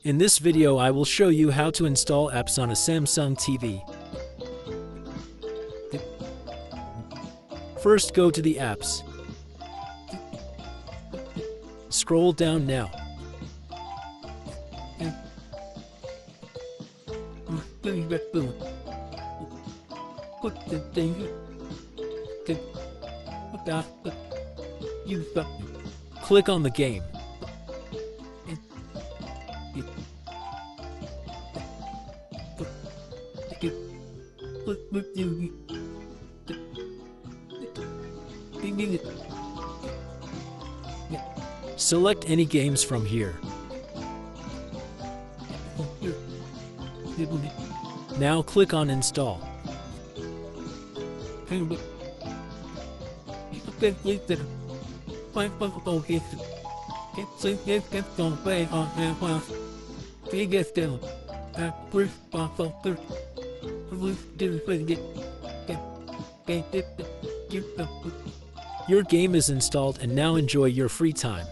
In this video I will show you how to install apps on a Samsung TV. First go to the apps. Scroll down now. Click on the game. Select any games from here. Now click on Install. Your game is installed and now enjoy your free time.